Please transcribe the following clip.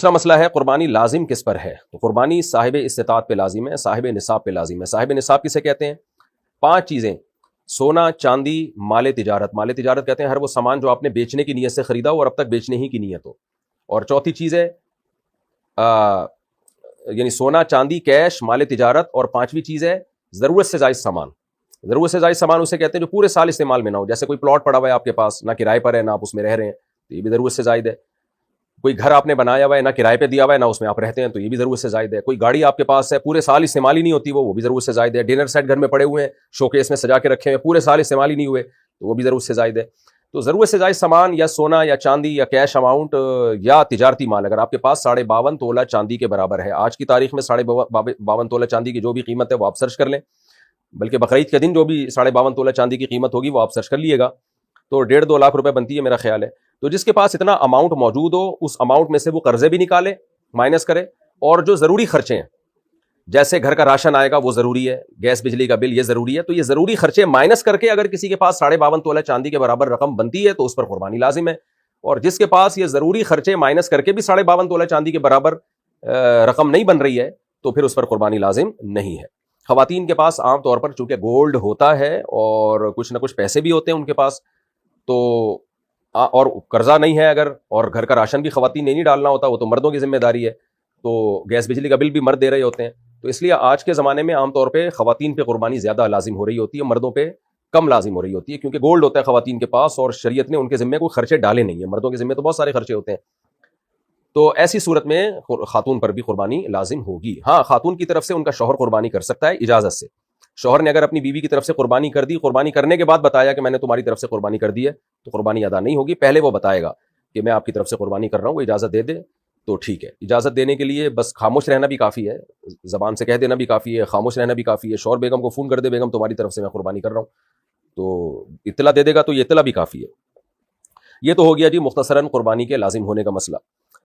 دوسرا مسئلہ ہے قربانی لازم کس پر ہے. تو قربانی صاحب استطاعت پہ لازم ہے, صاحب نصاب پہ لازم ہے. صاحب نصاب کسے کہتے ہیں؟ 5 چیزیں: سونا, چاندی, مال تجارت. مال تجارت کہتے ہیں ہر وہ سامان جو آپ نے بیچنے کی نیت سے خریدا ہو اور اب تک بیچنے ہی کی نیت ہو. اور چوتھی چیز ہے یعنی سونا, چاندی, کیش, مال تجارت. اور 5ویں چیز ہے ضرورت سے زائد سامان. ضرورت سے زائد سامان اسے کہتے ہیں جو پورے سال استعمال میں نہ ہو. جیسے کوئی پلاٹ پڑا ہوا ہے آپ کے پاس, نہ کرائے پر ہے نہ آپ اس میں رہ رہے ہیں, تو یہ بھی ضرورت سے زائد ہے. کوئی گھر آپ نے بنایا ہوا ہے, نہ کرائے پہ دیا ہوا ہے نہ اس میں آپ رہتے ہیں, تو یہ بھی ضرورت سے زائد ہے. کوئی گاڑی آپ کے پاس ہے, پورے سال استعمال ہی نہیں ہوتی, وہ بھی ضرورت سے زائد ہے. ڈنر سیٹ گھر میں پڑے ہوئے ہیں, شو کیس میں سجا کے رکھے ہیں, پورے سال استعمال ہی نہیں ہوئے, تو وہ بھی ضرورت سے زائد ہے. تو ضرورت سے زائد سامان یا سونا یا چاندی یا کیش اماؤنٹ یا تجارتی مال اگر آپ کے پاس 52.5 تولہ چاندی کے برابر ہے. آج کی تاریخ میں 52.5 تولہ چاندی کی جو بھی قیمت ہے وہ آپ سرچ کر لیں, بلکہ بقرعید کے دن جو بھی 52.5 تولہ چاندی کی قیمت ہوگی وہ آپ سرچ کر لیے گا, تو 1.5-2 لاکھ روپے بنتی ہے میرا خیال ہے. تو جس کے پاس اتنا اماؤنٹ موجود ہو اس اماؤنٹ میں سے وہ قرضے بھی نکالے, مائنس کرے, اور جو ضروری خرچے ہیں جیسے گھر کا راشن آئے گا وہ ضروری ہے, گیس بجلی کا بل یہ ضروری ہے, تو یہ ضروری خرچے مائنس کر کے اگر کسی کے پاس 52.5 تولہ چاندی کے برابر رقم بنتی ہے تو اس پر قربانی لازم ہے. اور جس کے پاس یہ ضروری خرچے مائنس کر کے بھی 52.5 تولہ چاندی کے برابر رقم نہیں بن رہی ہے تو پھر اس پر قربانی لازم نہیں ہے. خواتین کے پاس عام طور پر چونکہ گولڈ ہوتا ہے اور کچھ نہ کچھ پیسے بھی ہوتے ہیں ان کے پاس, تو اور قرضہ نہیں ہے اگر, اور گھر کا راشن بھی خواتین نے نہیں ڈالنا ہوتا, وہ تو مردوں کی ذمہ داری ہے, تو گیس بجلی کا بل بھی مرد دے رہے ہوتے ہیں, تو اس لیے آج کے زمانے میں عام طور پہ خواتین پہ قربانی زیادہ لازم ہو رہی ہوتی ہے, مردوں پہ کم لازم ہو رہی ہوتی ہے, کیونکہ گولڈ ہوتا ہے خواتین کے پاس اور شریعت نے ان کے ذمہ کوئی خرچے ڈالے نہیں ہیں. مردوں کے ذمہ تو بہت سارے خرچے ہوتے ہیں, تو ایسی صورت میں خاتون پر بھی قربانی لازم ہوگی. ہاں, خاتون کی طرف سے ان کا شوہر قربانی کر سکتا ہے اجازت سے. شوہر نے اگر اپنی بیوی کی طرف سے قربانی کر دی, قربانی کرنے کے بعد بتایا کہ میں نے تمہاری طرف سے قربانی کر دی ہے, تو قربانی ادا نہیں ہوگی. پہلے وہ بتائے گا کہ میں آپ کی طرف سے قربانی کر رہا ہوں, وہ اجازت دے دے تو ٹھیک ہے. اجازت دینے کے لیے بس خاموش رہنا بھی کافی ہے, زبان سے کہہ دینا بھی کافی ہے, خاموش رہنا بھی کافی ہے. شوہر بیگم کو فون کر دے, بیگم تمہاری طرف سے میں قربانی کر رہا ہوں, تو اطلاع دے دے گا تو یہ اطلاع بھی کافی ہے. یہ تو ہو گیا جی مختصراً قربانی کے لازم ہونے کا مسئلہ.